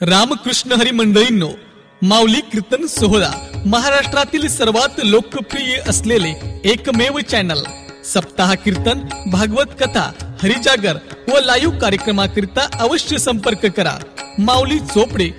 रामकृष्ण हरी मंडळींनो, माऊली कीर्तन सोहळा महाराष्ट्रातील सर्वात लोकप्रिय असलेले एकमेव चॅनल सप्ताह कीर्तन, भागवत कथा, हरिजागर व लाईव्ह कार्यक्रमाकरिता अवश्य संपर्क करा। माऊली चोपडे।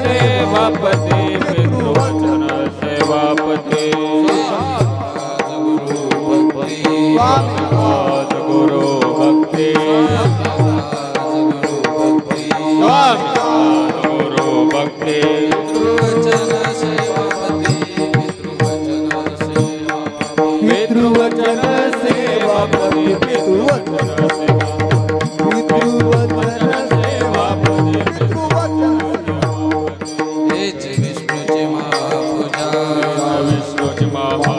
सेवापते पितृवचन सेवापते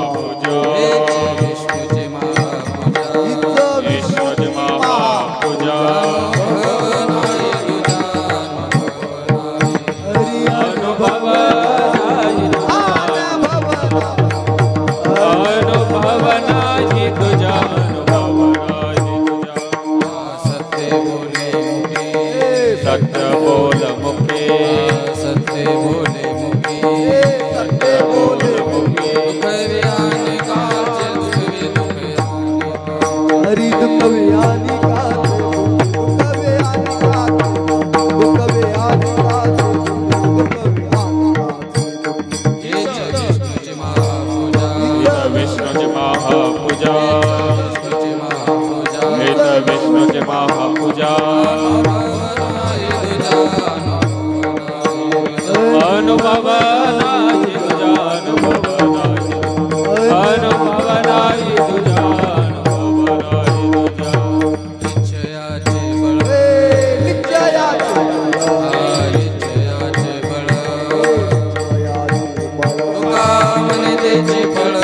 महापूजा विष्णूची महापूजा विष्णूची महापूजा अनुभव नाही तुझा अनुभव नाही तुझा सत्य बोले मुखे सत्य बोल मुखे सत्य बोले मुखे सत्य बोल मुखे दुख व्याने काचे दुख हरी दुख व्यानी काचे दुख व्यानी काचे दुख व्यानी काचे दुख व्यानी काचे विष्णूची महापूजा विष्णूची महापूजा विष्णूची महापूजा विष्णूची महापूजा अनुभव नाही तुझा अनुभव नाही अनुभव नाही तुझा अनुभव नाही तुझा इच्छयाचे बळ नित्यायाचे इच्छयाचे बळ तुका म्हणे त्याची फळ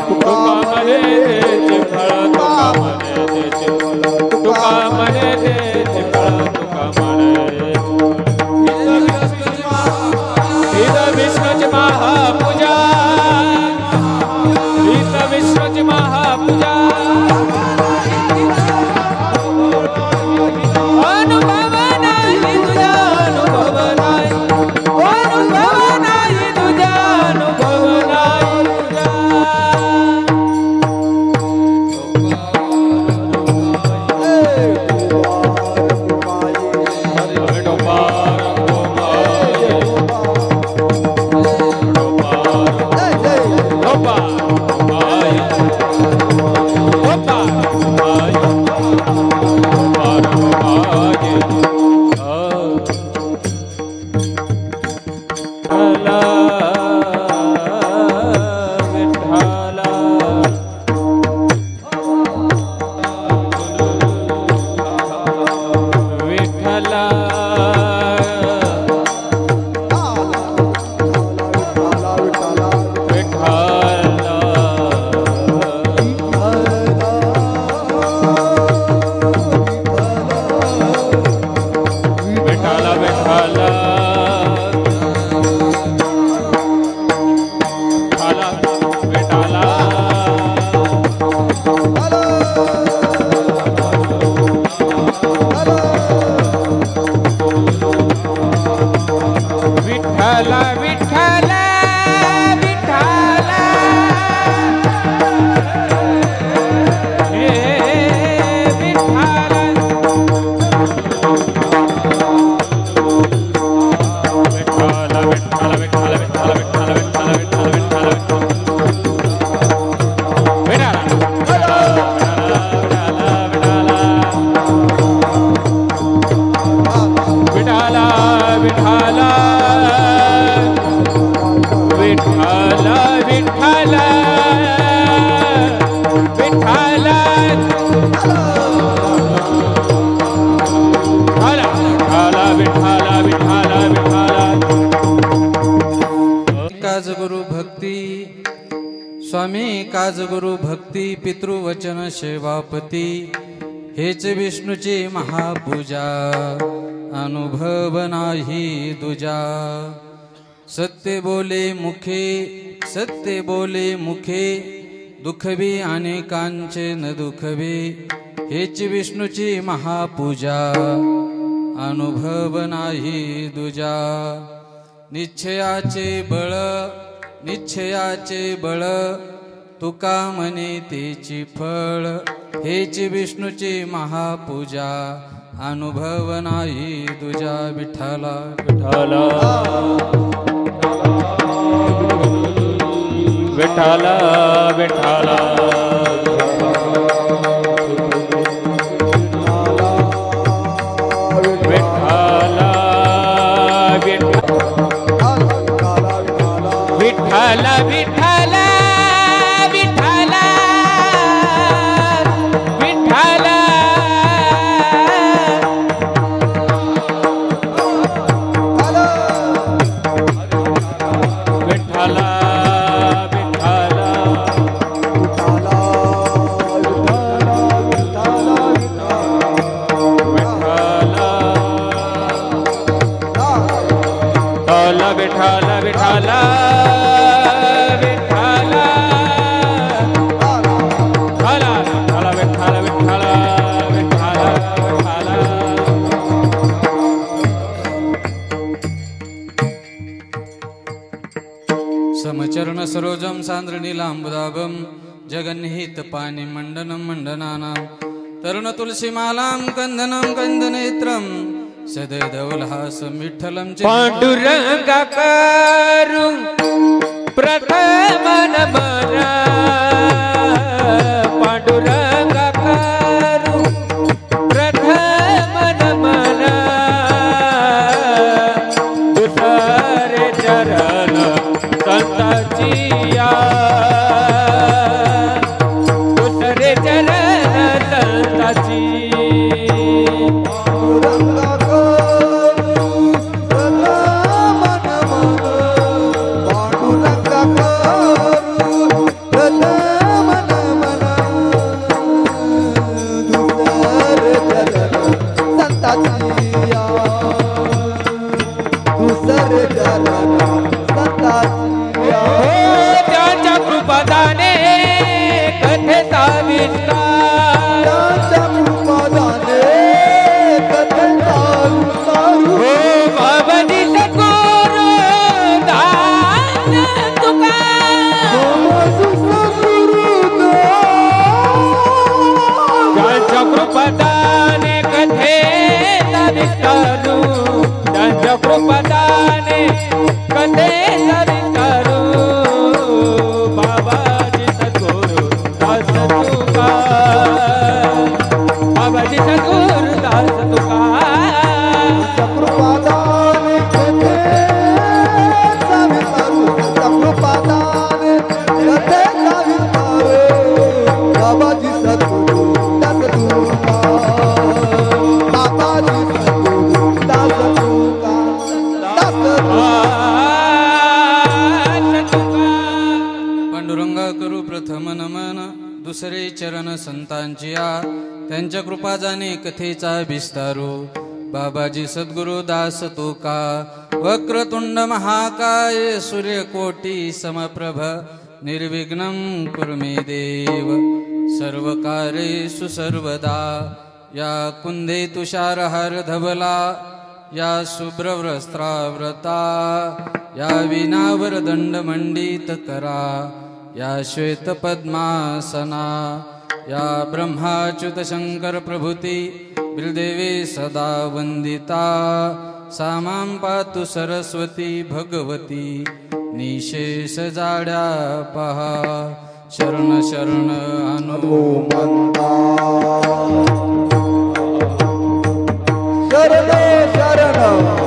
तुका म्हणे त्याचे फळ तुका म्हणे त्याचे फळ तुका म्हणे विष्णूची महापूजा विष्णूची महापूजा अनुभव नाही तुझा अनुभव नाही अनुभव नाही तुझा अनुभव नाही तुझा काजगुरु भक्ती स्वामी काजगुरु भक्ती पितृवचन सेवापती हेच विष्णूची महापूजा अनुभव नाही दुजा सत्य बोले मुखे सत्य बोले मुखे दुखवी अनेकांचे न दुखवे हेच विष्णूची महापूजा अनुभव नाही दुजा निश्चयाचे बळ तुका म्हणे तेची फळ हेच विष्णूची महापूजा अनुभव नाही तुझ्या विठ्ठला विठ्ठला विठ्ठला विठ्ठला विठ्ठला विठ्ठला विठ्ठला विठ्ठला विठ्ठला सुजलं सान्द्र नीलाम्बुदाभं जगन्निहित पानि मण्डनं मण्डनानां तरुण तुलसीमालां कन्दनं कन्दनेत्रं सदधवलहासं विठ्ठलं पांडुरंगाकारू प्रथम नमना पांडुरंगाकारू प्रथम नमना दुसरे चरण संताचिया दुसरे चरण संताची त्याच्या कृपादाने कथेचा विस्तार हो बाबाजी सद्गुरु दास तुका त्यांच्या कृपादाने कथेचा विस्तार त्यांच्या कृपादाने कथेचा विस्तार बाबाजी सद्गुरु दास तुका बाबाजी सद्गुरु दास तुका बाबाजी सद्गुरु दास तुका बाबाजी सद्गुरु दास तुका पांडुरंगा करू प्रथम नमन दुसरे चरण संतांचिया त्यांच्या कृपा जाणे कथेचा विस्तारू बाबाजी सद्गुरु दास तुका वक्रतुंड महाकाय सूर्यकोटी समप्रभ निर्विघ्नं कुरु मे देव सर्वकार्येषु सर्वदा या कुंदे तुषारहार धवला या शुभ्रवस्त्राव्रता या विनावर दंडमंडित करा या श्वेत पद्मासना या ब्रह्माच्युत शंकर प्रभुती बिलदेवे सदा वंदिता सामां पातु सरस्वती भगवती निशेष जाड्या पहा शरण शरण हनुमंता शरण शरण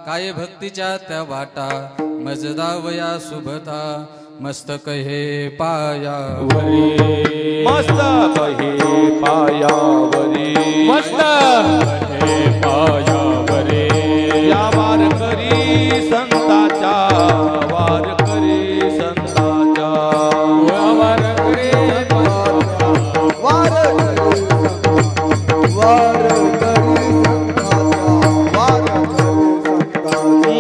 काय भक्तीच्या त्या वाटा मजदावया शुभता मस्तक हे पायावरी मस्तक हे पायावरी मस्तक हे पायावरी या वारकरी संताच्या वारकरी संताच्या वारकरी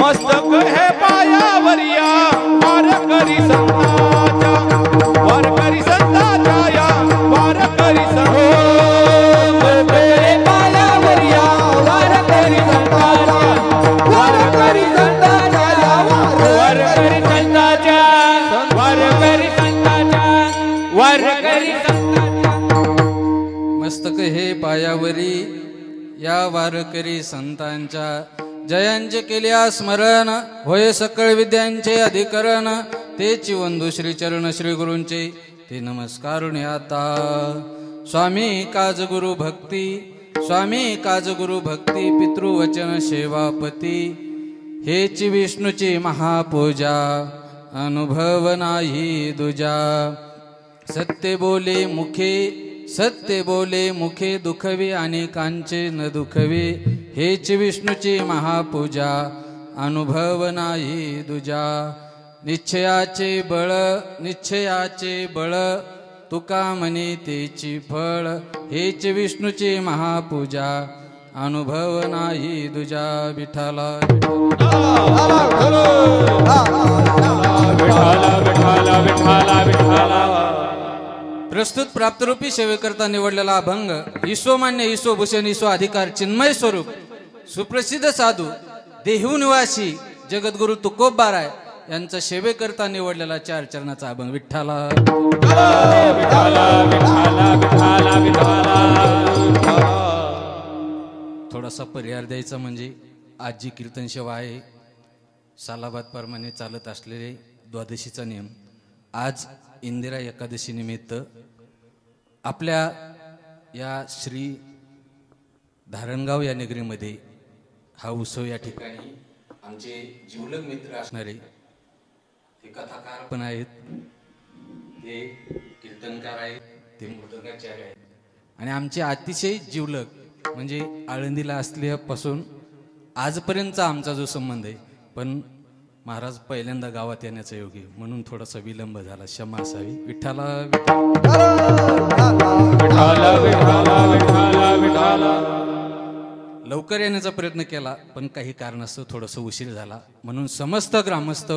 मस्तक हे पायावरिया वारकरी संताच्या वारकरी संताच्या या वारकरी पायावरिया वारकरी संताच्या वारकरी संताच्या वारकरी संताच्या वारकरी संताच्या वारकरी संताच्या मस्तक हे पायावरी या वारकरी संतांच्या जयांचे केल्या स्मरण होय सकळ विद्यांचे अधिकरण तेची वंदू श्री चरण श्री गुरूंचे ते नमस्कारून आता स्वामी काज गुरु भक्ती स्वामी काज गुरु भक्ती पितृवचन सेवापती हेची विष्णूची महापूजा अनुभव नाही दुजा सत्य बोले मुखे दुखवे अनेकांचे न दुखवे हेच विष्णूची महापूजा अनुभव नाही दुजा निश्चयाचे बळ तुका म्हणे तेची फळ हेच विष्णूची महापूजा अनुभव नाही दुजा विठाला प्रस्तुत प्राप्तरूपी सेवेकरता निवडलेला अभंग ईश्वमान्य ईश्वभूषण ईश्व अधिकार चिन्मय स्वरूप सुप्रसिद्ध साधू देहू निवासी जगद्गुरु तुकोबाराय यांचा सेवेकरता निवडलेला 4 चरणाचा अभंग विठ्ठला थोडासा पर्याय द्यायचा म्हणजे आज जी कीर्तन सेवा आहे सालाबाद प्रमाणे चालत असलेले द्वादशीचा नियम आज इंदिरा एकादशी निमित्त आपल्या या श्री धारणगाव या नगरीमध्ये हा उत्सव या ठिकाणी आमचे जिवलग मित्र असणारे ते कथाकार पण आहेत, ते कीर्तनकार आहेत, ते मृदंगाचार्य आहेत आणि आमचे अतिशय जिवलग म्हणजे आळंदीला असल्यापासून आजपर्यंतचा आमचा जो संबंध आहे. पण महाराज पहिल्यांदा गावात येण्याचा योगी म्हणून थोडासा विलंब झाला, क्षमा असावी. विठ्ठला लवकर येण्याचा प्रयत्न केला पण काही कारणास्तव थोडासा उशीर झाला म्हणून समस्त ग्रामस्थ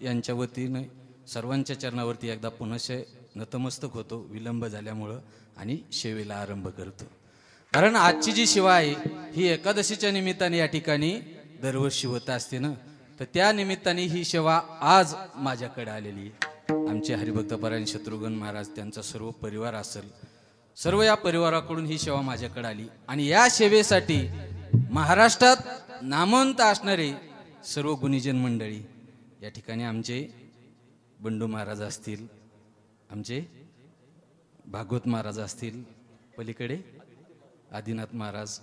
यांच्या वतीने सर्वांच्या चरणावरती एकदा पुनश्च नतमस्तक होतो विलंब झाल्यामुळं आणि सेवेला आरंभ करतो. कारण आजची जी सेवा आहे ही एकादशीच्या निमित्ताने या ठिकाणी दरवर्षी होत असते ना, तर त्या निमित्ताने ही सेवा आज माझ्याकडे आलेली आहे. आमचे हरिभक्तपरायण शत्रुघ्न महाराज त्यांचा सर्व परिवार असेल, सर्व या परिवाराकडून ही सेवा माझ्याकडे आली आणि या सेवेसाठी महाराष्ट्रात नामवंत असणारे सर्व गुणीजन मंडळी या ठिकाणी आमचे बंडू महाराज असतील, आमचे भागवत महाराज असतील, पलीकडे आदिनाथ महाराज,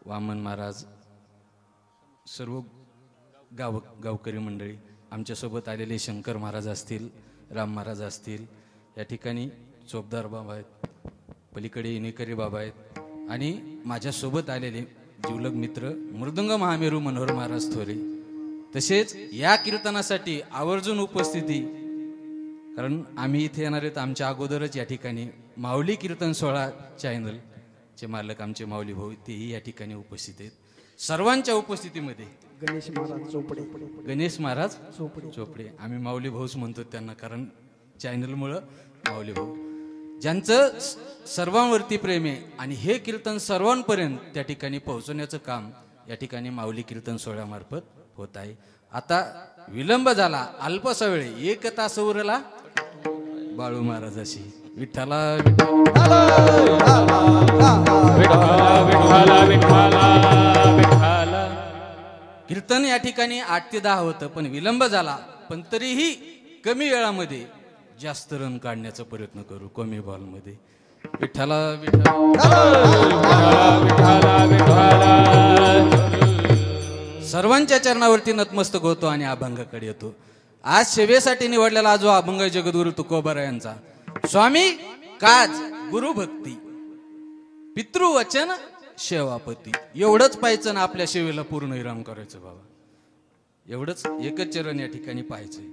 वामन महाराज, सर्व गावकरी मंडळी, आमच्यासोबत आलेले शंकर महाराज असतील, राम महाराज असतील, या ठिकाणी चोपदार बाबा आहेत, पलीकडे इनेकरी बाबा आहेत आणि माझ्यासोबत आलेले जिवलग मित्र मृदंग महामेरू मनोहर महाराज थोरे. तसेच या कीर्तनासाठी आवर्जून उपस्थिती, कारण आम्ही इथे येणार आहेत आमच्या अगोदरच या ठिकाणी माऊली कीर्तन सोहळा चॅनलचे मालक आमचे माऊली भाऊ तेही या ठिकाणी उपस्थित आहेत. सर्वांच्या उपस्थितीमध्ये गणेश महाराज चोपडे आम्ही माऊली भाऊच म्हणतो त्यांना, कारण चॅनलमुळं माऊली भाऊ, ज्यांचं सर्वांवरती प्रेम आहे आणि हे कीर्तन सर्वांपर्यंत त्या ठिकाणी पोहोचवण्याचं काम या ठिकाणी माऊली कीर्तन सोहळ्यामार्फत होत आहे. आता विलंब झाला अल्पसा वेळ, 1 तास उरला बाळू महाराजाशी. विठ्ठला कीर्तन या ठिकाणी 8 ते 10 होतं पण विलंब झाला, पण तरीही कमी वेळामध्ये जास्त रन काढण्याचा प्रयत्न करू कमी बॉल मध्ये. विठ्ठला सर्वांच्या चरणावरती नतमस्तक होतो आणि अभंगाकडे येतो. आज सेवेसाठी निवडलेला जो अभंग जगद्गुरु तुकोबाराय यांचा स्वामी काज गुरु भक्ती पितृवचन सेवापती. एवढंच पाहायचं ना आपल्या सेवेला पूर्ण विराम करायचं बाबा, एवढंच एकच चरण या ठिकाणी पाहायचंय.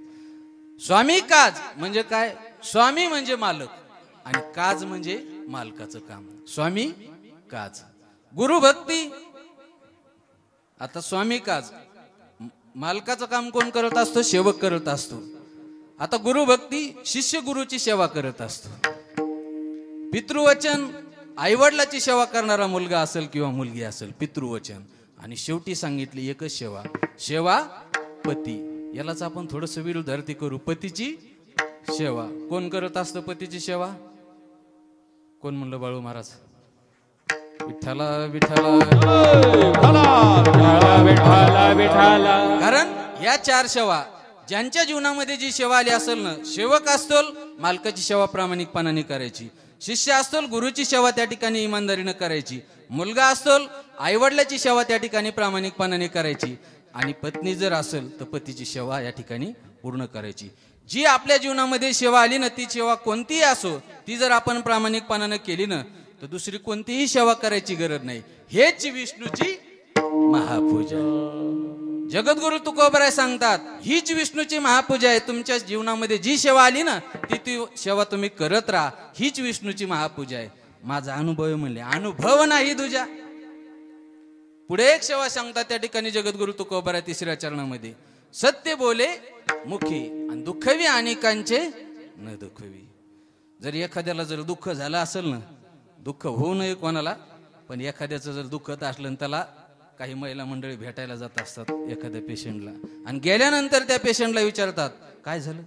स्वामी काज म्हणजे काय? स्वामी म्हणजे मालक आणि काज म्हणजे मालकाचं काम. स्वामी काज गुरु भक्ती. आता स्वामी काज मालकाचं काम कोण करत असतो? सेवक करत असतो. आता गुरु भक्ती शिष्य गुरुची सेवा करत असतो. पितृवचन आईवडिलाची सेवा करणारा मुलगा असेल किंवा मुलगी असेल, पितृवचन. आणि शेवटी सांगितली एकच सेवा, सेवा पती. यालाच आपण थोडंसं विरुद्धार्थी करू. पतीची सेवा कोण करत असतं? पतीची सेवा कोण म्हणलं बाळू महाराज? विठ्ठला विठ्ठला विठाला विठाला विठाला. कारण या 4 सेवा ज्यांच्या जीवनामध्ये जी सेवा आली असेल ना, सेवक असतोल मालकाची सेवा प्रामाणिकपणाने करायची, शिष्य असतोल गुरुची सेवा त्या ठिकाणी इमानदारीनं करायची, मुलगा असतोल आईवडिलाची सेवा त्या ठिकाणी प्रामाणिकपणाने करायची, आणि पत्नी जर असेल तर पतीची सेवा या ठिकाणी पूर्ण करायची. जी आपल्या जीवनामध्ये सेवा आली ना, ती सेवा कोणतीही असो, ती जर आपण प्रामाणिकपणाने केली ना, तर दुसरी कोणतीही सेवा करायची गरज नाही. हेच विष्णूची महापूजा. जगद्गुरु तुकोबराय सांगतात, हीच विष्णूची महापूजा आहे. तुमच्या जीवनामध्ये जी सेवा आली ना, ती सेवा तुम्ही करत राहा. हीच विष्णूची महापूजा आहे. माझा अनुभव आहे म्हणले, अनुभव नाही तुझ्या. पुढे एक सेवा सांगतात त्या ठिकाणी जगद्गुरु तुकोबराय 3ऱ्या चरणामध्ये, सत्य बोले मुखी आणि दुःखवी अनेकांचे न दुःखवी. जर एखाद्याला जर दुःख झालं असेल ना, दुःख होऊ नये कोणाला, पण एखाद्याचं जर दुःखत असलं, त्याला काही महिला मंडळी भेटायला जात असतात एखाद्या पेशंटला, आणि गेल्यानंतर त्या पेशंटला विचारतात काय झालं,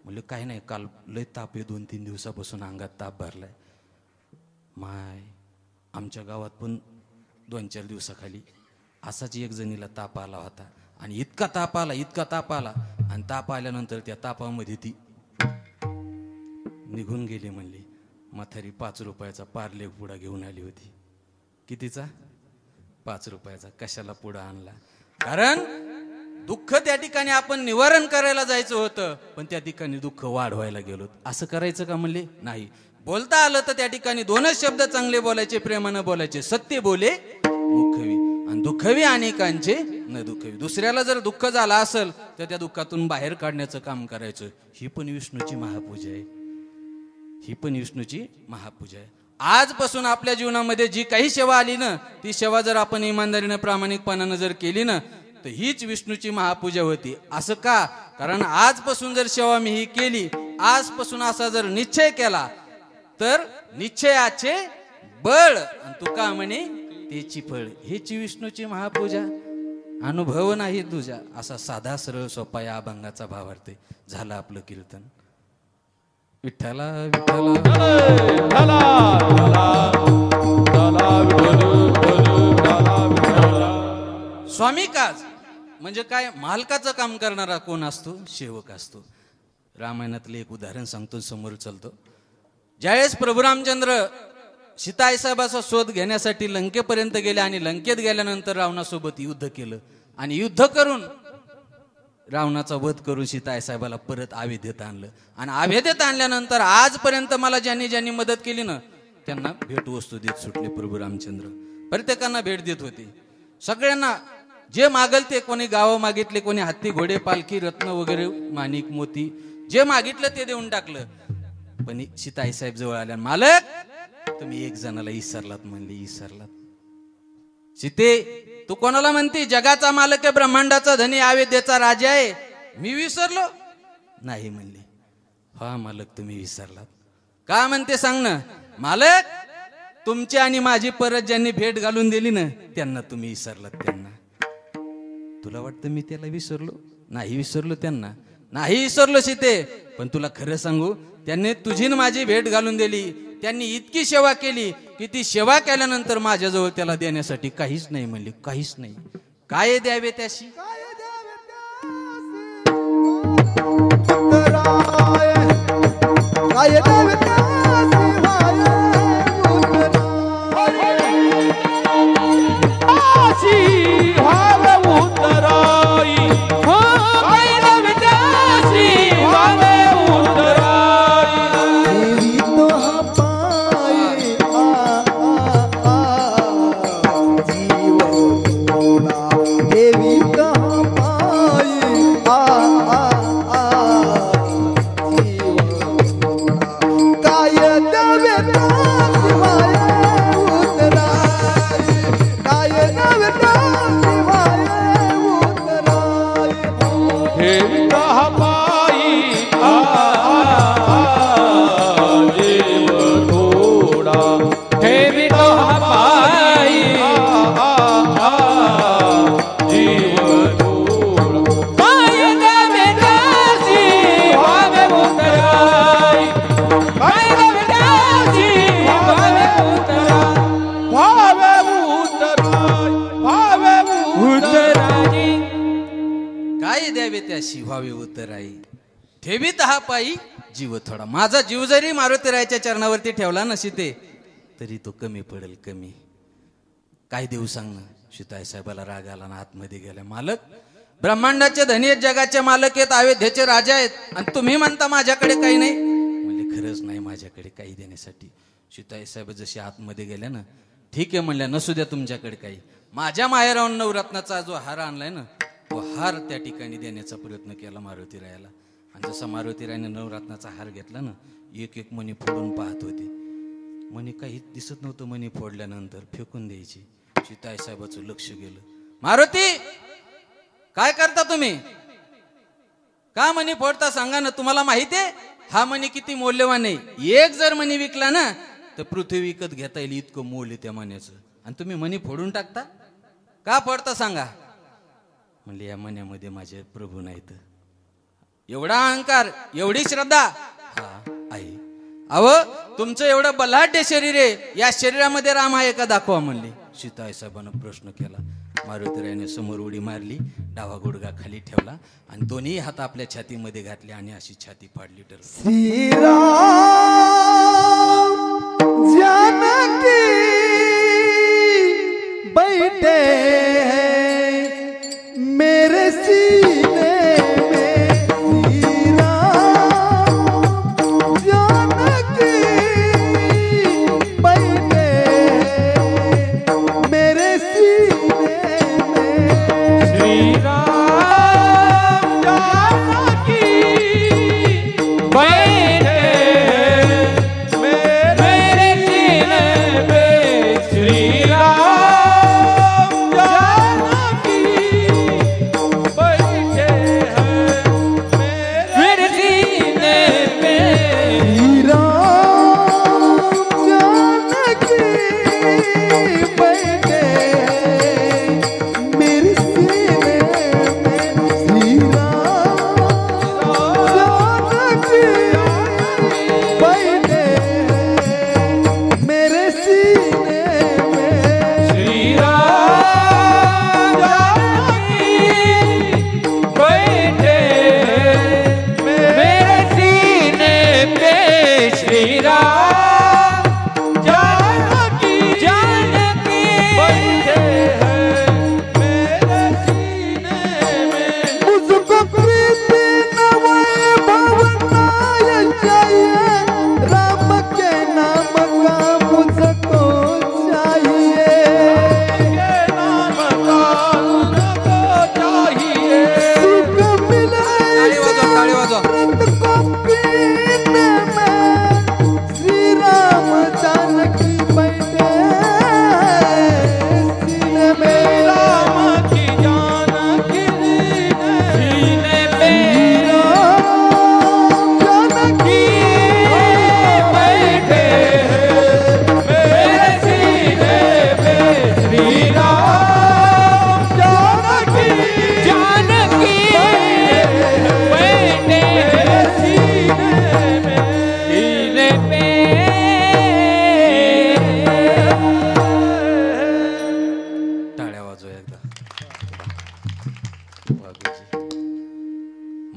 म्हणजे काही नाही, काल लय ताप आहे, 2-3 दिवसापासून अंगात ताप भरलाय. माय, आमच्या गावात पण 2-4 दिवसाखाली असाच एक जणीला ताप आला होता, आणि इतका ताप आला, आणि ताप आल्यानंतर त्या तापामध्ये ती निघून गेली म्हणली. म्हातारी 5 रुपयाचा पार्ले पुडा घेऊन आली होती. कितीचा? 5 रुपयाचा. कशाला पुडा आणला? कारण दुःख त्या ठिकाणी आपण निवारण करायला जायचं होतं, पण त्या ठिकाणी दुःख वाढवायला गेलो. असं करायचं का म्हणले? नाही. बोलता आलं तर त्या ठिकाणी 2च शब्द चांगले बोलायचे, प्रेमानं बोलायचे, सत्य बोले मुखवी आणि दुःखवी अनेकांचे न दुःखवी. दुसऱ्याला जर दुःख झालं असेल तर त्या दुःखातून बाहेर काढण्याचं काम करायचं. ही पण विष्णूची महापूजा आहे. ही पण विष्णूची महापूजा आहे. आजपासून आपल्या जीवनामध्ये जी काही सेवा आली ना, ती सेवा जर आपण इमानदारीनं प्रामाणिकपणानं जर केली ना, तर हीच विष्णूची महापूजा होती. असं का? कारण आजपासून जर सेवा मी ही केली, आजपासून असा जर निश्चय केला, तर निश्चयाचे बळ आणि तुका म्हणे त्याची फळ. हीच विष्णूची महापूजा. अनुभव नाही तुझा. असा साधा सरळ सोपा या अभंगाचा भावार्थ झाला आपलं कीर्तन. विठ्ठला विठ्ठला स्वामी काज म्हणजे काय? मालकाचं काम करणारा कोण असतो? सेवक असतो. रामायणातले एक उदाहरण सांगतो, समोर चालतो. ज्यावेळेस प्रभू रामचंद्र सीताईसाहेबाचा शोध घेण्यासाठी लंकेपर्यंत गेले, आणि लंकेत गेल्यानंतर रावणासोबत युद्ध केलं, आणि युद्ध करून रावणाचा वध करून सीताईसाहेबाला परत अयोध्येत आणलं. आणि अयोध्येत आणल्यानंतर आजपर्यंत मला ज्यांनी ज्यांनी मदत केली ना, त्यांना भेट वस्तू देत सुटले प्रभू रामचंद्र. प्रत्येकांना भेट देत होते. सगळ्यांना जे मागल ते, कोणी गावं मागितले, कोणी हत्ती घोडे पालखी रत्न वगैरे माणिक मोती जे मागितलं ते देऊन टाकलं. पण सीताईसाहेब जवळ आल्या, मालक तुम्ही एक जणाला विसरलात म्हणले. विसरलात? सीते तू कोणाला म्हणते? जगाचा मालक आहे, ब्रह्मांडाचा धनी, अयोध्येचा राजा आहे. मी विसरलो? नाही म्हणले. हा मालक तुम्ही विसरलात. का म्हणते सांग ना. मालक तुमची आणि माझी परत ज्यांनी भेट घालून दिली ना, त्यांना तुम्ही विसरलात. त्यांना तुला वाटतं मी त्याला विसरलो? नाही विसरलो. त्यांना नाही विसरलो सीते. पण तुला खरं सांगू, त्यांनी तुझी माझी भेट घालून दिली. त्यांनी इतकी सेवा केली की ती सेवा केल्यानंतर माझ्याजवळ त्याला देण्यासाठी काहीच नाही म्हणली. काहीच नाही. काय द्यावे त्याशी? जे द्यावे त्याशी व्हावे उतराई, ठेवीत हा पायी जीव थोडा. माझा जीव जरी मारुतीरायाच्या चरणावरती ठेवला ना सीते, तरी तो कमी पडेल कमी. काय देऊ सांग ना. सीताई साहेबाला राग आला ना, आतमध्ये गेला. मालक, ब्रह्मांडाचे धनी आहेत, जगाचे मालक आहेत, अयोध्येचे राजा आहेत, आणि तुम्ही म्हणता माझ्याकडे काही नाही. म्हणले खरंच नाही माझ्याकडे काही देण्यासाठी. सीताई साहेब जशी आतमध्ये गेल्या ना, ठीक आहे म्हणल्या, नसू द्या तुमच्याकडे काही. माझ्या माहेरावरून नवरत्नाचा जो हार आणलाय ना, तो हार त्या ठिकाणी देण्याचा प्रयत्न केला मारुतीरायाला. आणि जसा मारुतीरायाने नवरत्नाचा हार घेतला ना, एक एक मणी फोडून पाहत होते. मणी काही दिसत नव्हतं. मणी फोडल्यानंतर फेकून द्यायची. सीताई साहेबाचं लक्ष गेलं. मारुती, काय करता तुम्ही? का मणी फोडता सांगा ना. तुम्हाला माहिती आहे हा मणी किती मौल्यवान आहे. एक जर मणी विकला ना तर पृथ्वी विकत घेता येईल इतकं मोल आहे त्या मण्याचं, आणि तुम्ही मणी फोडून टाकता. का फोडता सांगा? म्हणले या मण्यामध्ये माझे प्रभू नाहीत. एवढा अहंकार, एवढी श्रद्धा? हा आहे. अहो, तुमचं एवढं बलाढ्य शरीर आहे, या शरीरामध्ये राम आहे का दाखवा म्हणले. सीताई साहेबांना प्रश्न केला. मारुतीरायाने समोर उडी मारली, डावा गुडघा खाली ठेवला आणि दोन्ही हात आपल्या छातीमध्ये घातले आणि अशी छाती फाडली. श्रीराम जानकी बैठे मेरे सीने में, श्रीराम जानकी बैठे मेरे सीने में, श्रीराम जानकी बैठे मेरे सीने पे, श्रीराम जानकी बैठे मेरे सीने पे,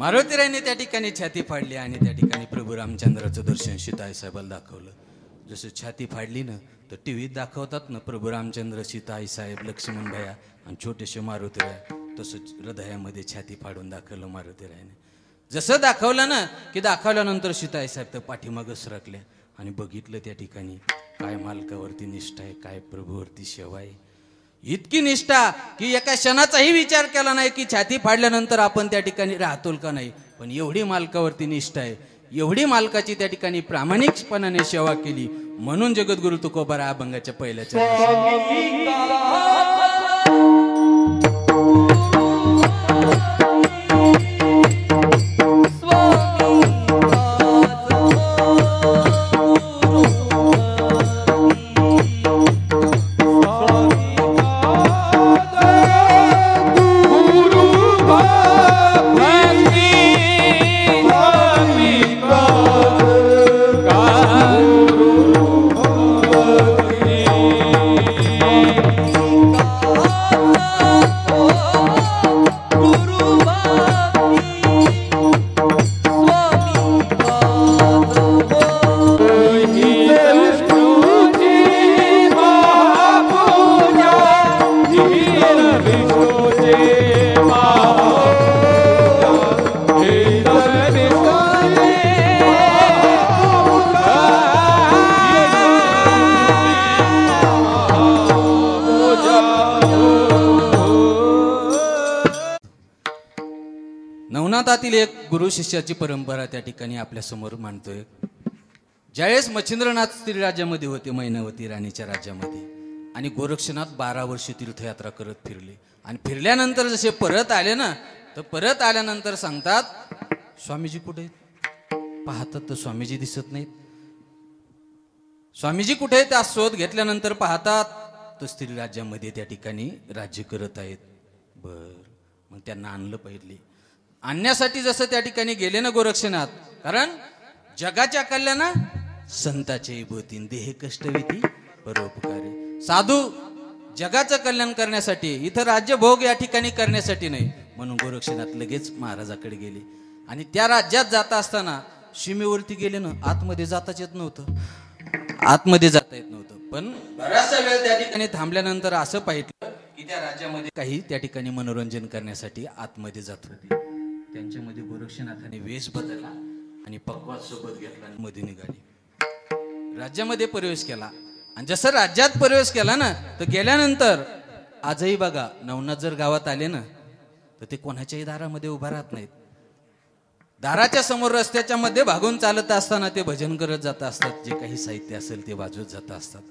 मारुतीरायाने त्या ठिकाणी छाती फाडली आणि त्या ठिकाणी प्रभू रामचंद्राचं दर्शन सीताई साहेबाला दाखवलं. जसं छाती फाडली ना तर टीव्हीत दाखवतात ना प्रभू रामचंद्र, सीताई साहेब, लक्ष्मण भैया आणि छोटेसे मारुतीराय, तसंच हृदयामध्ये छाती फाडून दाखवलं मारुतीरायाने. जसं दाखवलं ना की दाखवल्यानंतर सीताई साहेब तर पाठीमागं सरकल्या आणि बघितलं त्या ठिकाणी काय मालकावरती निष्ठा आहे, काय प्रभूवरती सेवा आहे. इतकी निष्ठा की एका क्षणाचाही विचार केला नाही की छाती फाडल्यानंतर आपण त्या ठिकाणी राहतोल का नाही. पण एवढी मालकावरती निष्ठा आहे, एवढी मालकाची त्या ठिकाणी प्रामाणिकपणाने सेवा केली. म्हणून जगद्गुरु तुकोबा अभंगाच्या पहिल्याच्या नवनाथातील एक गुरु शिष्याची परंपरा त्या ठिकाणी आपल्या समोर मांडतोय. ज्यावेळेस मच्छिंद्रनाथ स्त्रीराज्यामध्ये होते, मैनावती राणीच्या राज्यामध्ये, आणि गोरक्षनाथ 12 वर्ष तीर्थयात्रा करत फिरले. आणि फिरल्यानंतर जसे परत आले ना, तर परत आल्यानंतर सांगतात स्वामीजी कुठे आहेत? पाहतात तर स्वामीजी दिसत नाहीत. स्वामीजी कुठे आहेत? त्या शोध घेतल्यानंतर पाहतात तर स्त्री राज्यामध्ये त्या ठिकाणी राज्य करत आहेत. मग त्यांना आणलं पाहिजे. आणण्यासाठी जसं त्या ठिकाणी गेले ना गोरक्षनाथ, कारण जगाच्या कल्याणा संताचे भोतीन देह कष्टविधी परोपकारी. साधू जगाचं कल्याण करण्यासाठी, इथं राज्यभोग या ठिकाणी करण्यासाठी नाही. म्हणून गोरक्षनाथ लगेच महाराजाकडे गेले. आणि त्या राज्यात जाता असताना सीमेवरती गेले ना, आतमध्ये जाताच येत नव्हतं. आतमध्ये जाता येत नव्हतं. पण बराचसा वेळ त्या ठिकाणी थांबल्यानंतर असं पाहिलं की त्या राज्यामध्ये काही त्या ठिकाणी मनोरंजन करण्यासाठी आतमध्ये जात होते. त्यांच्यामध्ये गोरक्षनाथाने वेश बदलला आणि पक्वाद सोबत घेतला आणि मध्ये निघाले. राज्यामध्ये प्रवेश केला. आणि जसं राज्यात प्रवेश केला ना, तर गेल्यानंतर आजही बघा नवनाथ जर गावात आले ना, तर ते कोणाच्याही दारामध्ये उभा राहत नाहीत. दाराच्या समोर रस्त्याच्या मध्ये भागून चालत असताना ते भजन करत जात असतात. जे काही साहित्य असेल ते वाजवत जात असतात.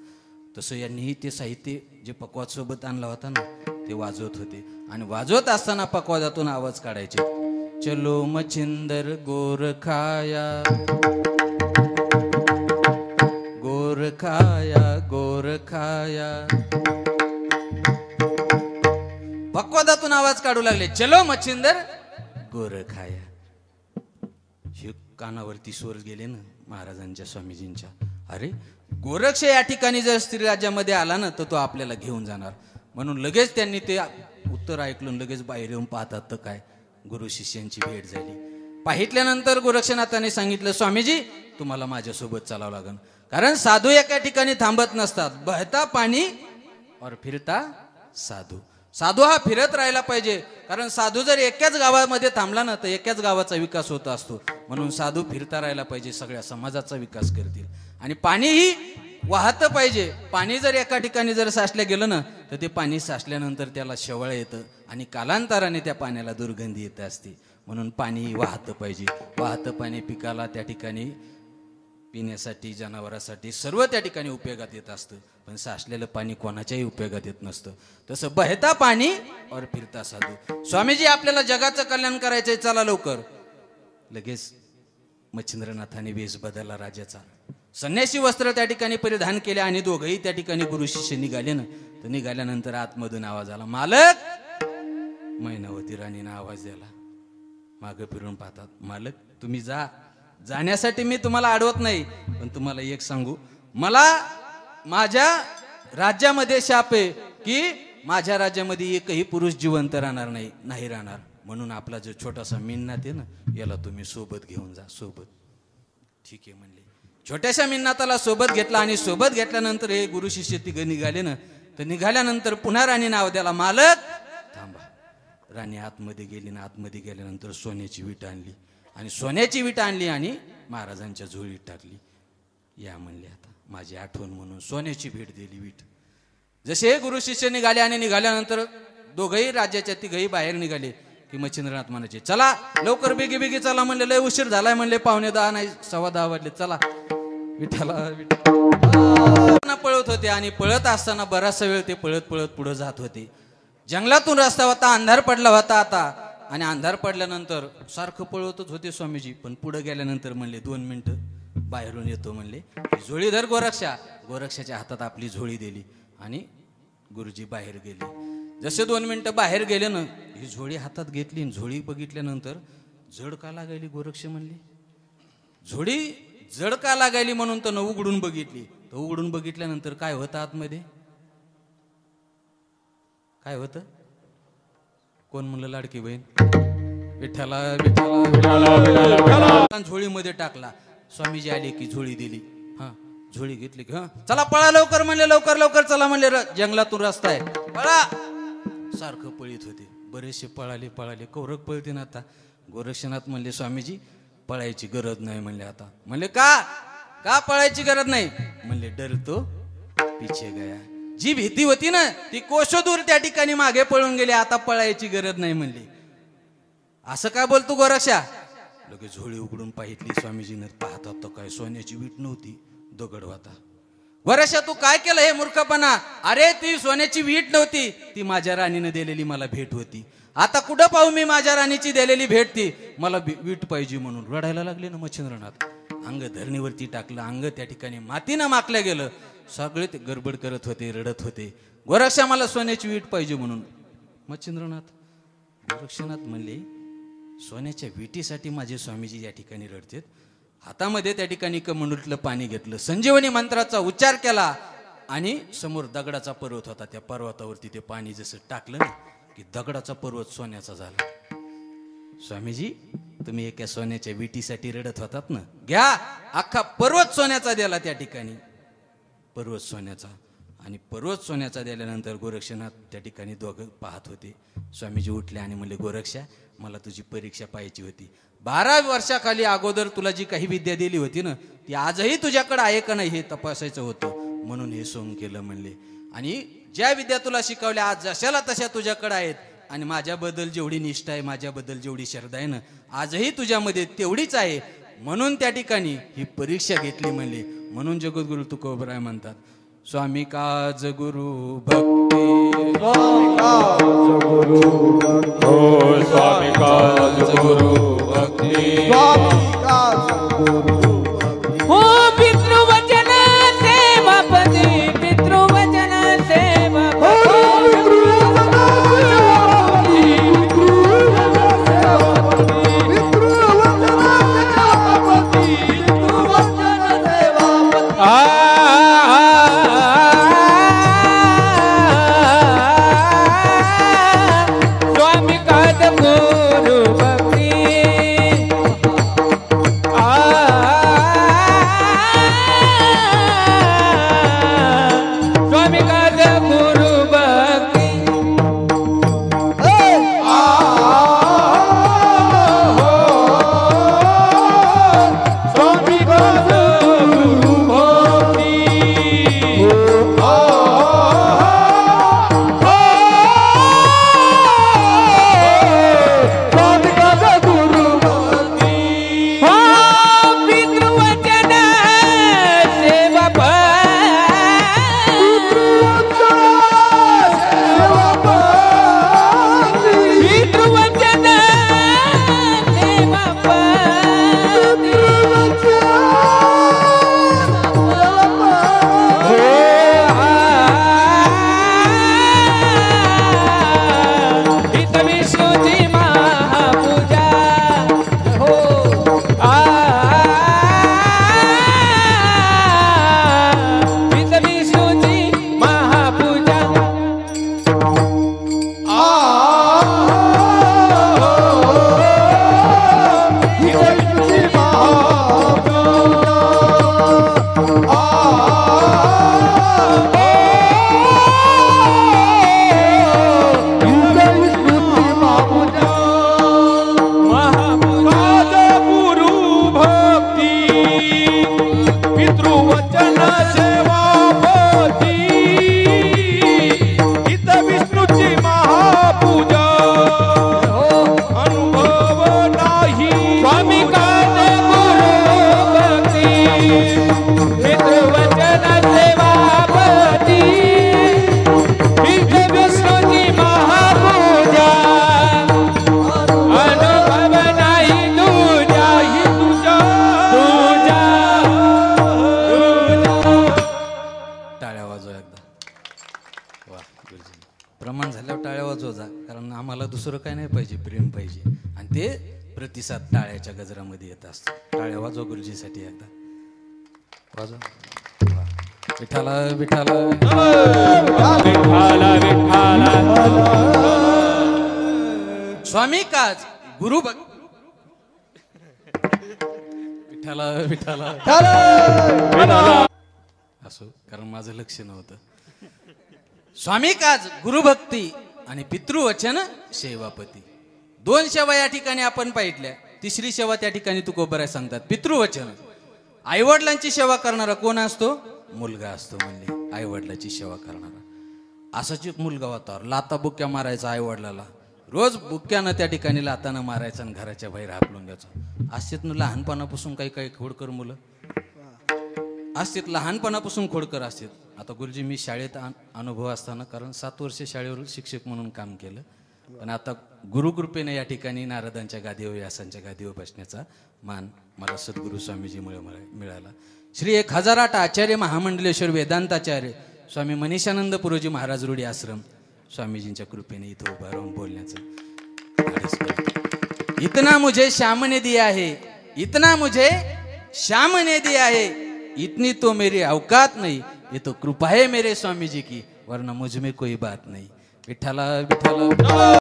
तसं यांनीही ते साहित्य जे पक्वाद सोबत आणला होता ना, ते वाजवत होते. आणि वाजवत असताना पक्वादातून आवाज काढायचे, चलो मच्छिंदर गोरखाया गोरखाया गोरखाया. पक्वादातून आवाज काढू लागले, चलो मच्छिंदर गोरखाया. हे कानावरती स्वर गेले ना महाराजांच्या, स्वामीजींच्या. अरे गोरक्ष या ठिकाणी जर स्त्री राज्यामध्ये आला ना, तर तो आपल्याला घेऊन जाणार. म्हणून लगेच त्यांनी ते उत्तर ऐकलं. लगेच बाहेर येऊन पाहतात तर काय, गुरु शिष्यांची भेट झाली. पाहितल्यानंतर गोरक्षनाथाने सांगितलं, स्वामीजी तुम्हाला माझ्यासोबत चालावं लागेल. कारण साधू एका ठिकाणी थांबत नसतात. बहता पाणी और फिरता साधू. साधू हा फिरत राहायला पाहिजे. कारण साधू जर एकाच गावामध्ये थांबला ना, तर एकाच गावाचा विकास होत असतो. म्हणून साधू फिरता राहायला पाहिजे, सगळ्या समाजाचा विकास करतील. आणि पाणीही वाहतं पाहिजे. पाणी जर एका ठिकाणी जर साचल्या गेलं ना, तर ते पाणी साचल्यानंतर त्याला शेवाळ येतं आणि कालांतराने त्या पाण्याला दुर्गंधी येत असते. म्हणून पाणी वाहतं पाहिजे. वाहतं पाणी पिकाला त्या ठिकाणी पिण्यासाठी, जनावरांसाठी सर्व त्या ठिकाणी उपयोगात येत असतं. पण साचलेलं पाणी कोणाच्याही उपयोगात येत नसतं. तसं बहता पाणी और फिरता साधू. स्वामीजी आपल्याला जगाचं कल्याण करायचंय, चला लवकर. लगेच मच्छिंद्रनाथाने वेश बदलला राजाचा. संन्यासी वस्त्र त्या ठिकाणी परिधान केले आणि दोघंही त्या ठिकाणी गुरु शिष्य निघाले ना. तर निघाल्यानंतर आतमधून आवाज आला, मालक. मैनावती राणीनं आवाज दिला. मागं फिरून पाहतात, मालक तुम्ही जा. जाण्यासाठी मी तुम्हाला अडवत नाही, पण तुम्हाला एक सांगू, मला माझ्या राज्यामध्ये शाप आहे की माझ्या राज्यामध्ये एकही पुरुष जिवंत राहणार नाही राहणार. म्हणून आपला जो छोटासा मिन्नात आहे ना, याला तुम्ही सोबत घेऊन जा. सोबत ठीक आहे म्हणले. छोट्याशा मिन्नाताला सोबत घेतला. आणि सोबत घेतल्यानंतर हे गुरु शिष्य तिघं निघाले ना, तर निघाल्यानंतर पुन्हा राणी नाव द्याला, मालक थांबा. राणी आतमध्ये गेली ना, आतमध्ये गेल्यानंतर सोन्याची वीट आणली. आणि सोन्याची वीट आणली आणि महाराजांच्या झोळीत टाकली. या म्हणले, आता माझी आठवण म्हणून सोन्याची भेट दिली वीट. जसे गुरु शिष्य निघाले आणि निघाल्यानंतर दोघंही राज्याच्या तिघही बाहेर निघाले की मच्छिंद्रनाथ म्हणायचे, चला लवकर बेगी बेगी चला. म्हणले लय उशीर झालाय. म्हणले 9:45 नाही 10:15 वाजले, चला. विठ्ठला पळत होते. आणि पळत असताना बराचसा वेळ ते पळत पळत पुढे जात होते. जंगलातून रस्ता होता, अंधार पडला होता आता. आणि अंधार पडल्यानंतर सारखं पळवतच होते स्वामीजी. पण पुढे गेल्यानंतर म्हणले 2 मिनिटं बाहेरून येतो. म्हणले झोळी धर गोरक्षा. गोरक्षाच्या हातात आपली झोळी दिली आणि गुरुजी बाहेर गेले. जसे 2 मिनिटं बाहेर गेले ना, ही झोळी हातात घेतली. झोळी बघितल्यानंतर जड का लागायली? गोरक्ष म्हणले झोळी जड का लागायली म्हणून तर उघडून बघितली. तर उघडून बघितल्यानंतर काय होतं आतमध्ये? काय होतं? कोण म्हणलं? लाडकी बहीण. विठ्ठला विठ्ठला. झोळीमध्ये टाकला. स्वामीजी आले की झोळी दिली. हा झोळी घेतली की हा चला पळा लवकर. म्हणले लवकर लवकर चला. म्हणले जंगलातून रस्ता आहे, पळा. सारखं पळीत होते. बरेचसे पळाले कौरक पळते ना. आता गोरक्षनाथ म्हणले, स्वामीजी पळायची गरज नाही. म्हणले आता. म्हणले का पळायची गरज नाही? म्हणले डर तो पिछे गया. जी भीती होती ना, ती कोशो दूर त्या ठिकाणी मागे पळून गेली. आता पळायची गरज नाही म्हणली. असं काय बोलतो गोरक्षा? लगेच झोळी उघडून पाहितली स्वामीजीनं. पाहतात तर काय सोन्याची वीट नव्हती, दगड होता. गोरक्षा तू काय केलं हे मूर्खपणा? अरे ती सोन्याची वीट नव्हती, ती माझ्या राणीनं दिलेली मला भेट होती. आता कुठं पाहू मी माझ्या राणीची दिलेली भेट? ती मला वीट पाहिजे म्हणून रडायला लागले ना मच्छिंद्रनाथ. अंग धरणीवरती टाकलं, अंग त्या ठिकाणी मातीनं माकल्या गेलं. सगळे ते गडबड करत होते, रडत होते. गोरक्षा मला सोन्याची वीट पाहिजे म्हणून. मच्छिंद्रनाथ गोरक्षनाथ म्हणले, सोन्याच्या विटीसाठी माझे स्वामीजी या ठिकाणी रडतात. हातामध्ये त्या ठिकाणी कमंडलूतलं पाणी घेतलं, संजीवनी मंत्राचा उच्चार केला आणि समोर दगडाचा पर्वत होता. त्या पर्वतावरती ते पाणी जसं टाकलं ना की दगडाचा पर्वत सोन्याचा झाला. स्वामीजी तुम्ही एका सोन्याच्या विटीसाठी रडत होतात ना, घ्या अख्खा पर्वत सोन्याचा दिला त्या ठिकाणी. पर्वत सोन्याचा. आणि पर्वत सोन्याचा दिल्यानंतर गोरक्षनाथ त्या ठिकाणी दोघं पाहत होते. स्वामीजी उठले आणि म्हणले, गोरक्षा मला तुझी परीक्षा पाहायची होती. 12 वर्षाखाली अगोदर तुला जी काही विद्या दिली होती ना, ती आजही तुझ्याकडे आहे का नाही हे तपासायचं होतं, म्हणून हे सोंग केलं म्हणले. आणि ज्या विद्या तुला शिकवल्या आज जशाला तशा तुझ्याकडे आहेत. आणि माझ्याबद्दल जेवढी निष्ठा आहे, माझ्याबद्दल जेवढी श्रद्धा आहे ना, आजही तुझ्यामध्ये तेवढीच आहे. म्हणून त्या ठिकाणी ही परीक्षा घेतली म्हणले. म्हणून जगद्गुरु तुकोबराय म्हणतात, स्वामी काज गुरु भक्ती, स्वामी काज गुरु भक्ती, स्वामी काज गुरु हो पितृवचन सेवापती, पितृवचन सेवापती, प्रमाण झाल्यावर टाळ्या वाजवा, कारण आम्हाला दुसरं काय नाही पाहिजे, प्रेम पाहिजे. आणि ते प्रतिसाद टाळ्याच्या गजरामध्ये येत असतो. टाळ्या वाजवा गुरुजीसाठी एकदा वाजवा. विठाला विठाला विठाला विठाला स्वामी काज गुरु विठाला विठाला असो, कारण माझं लक्ष नव्हतं. स्वामी काज गुरुभक्ती आणि पितृवचन सेवापती, 2 सेवा या ठिकाणी आपण पाहितल्या. तिसरी सेवा त्या ठिकाणी तुकोबराय सांगतात, पितृवचन. आईवडिलांची सेवा करणारा कोण असतो? मुलगा असतो. म्हणले आईवडिलाची सेवा करणारा. असाच एक मुलगा होता, लाता बुक्या मारायचा आईवडिलाला. रोज बुक्यानं त्या ठिकाणी लातानं मारायचं आणि घराच्या बाहेर हाकलून द्यायचं. असतात ना लहानपणापासून काही काही खोडकर मुलं असतात, लहानपणापासून खोडकर असतात. आता गुरुजी मी शाळेत अनुभव असताना, कारण 7 वर्ष शाळेवर शिक्षक म्हणून काम केलं, पण आता गुरुकृपेने या ठिकाणी नारदांच्या गादीवर व्यासांच्या गादीवर बसण्याचा मान मला सद्गुरू स्वामीजीमुळे मिळाला. श्री 1008 आचार्य महामंडलेश्वर वेदांताचार्य स्वामी मनीषानंद पुरोजी महाराज रूढी आश्रम स्वामीजींच्या कृपेने इथं उभा राहून बोलण्याचं धाडस करतो. इतना मुझे श्याम ने दिया है, इतना मुझे श्याम ने दिया है, इतनी तो मेरी औकात नहीं, ये तो कृपा है मेरे स्वामी जी की, वरना मुझ में कोई बात नहीं. विठ्ठला विठ्ठला.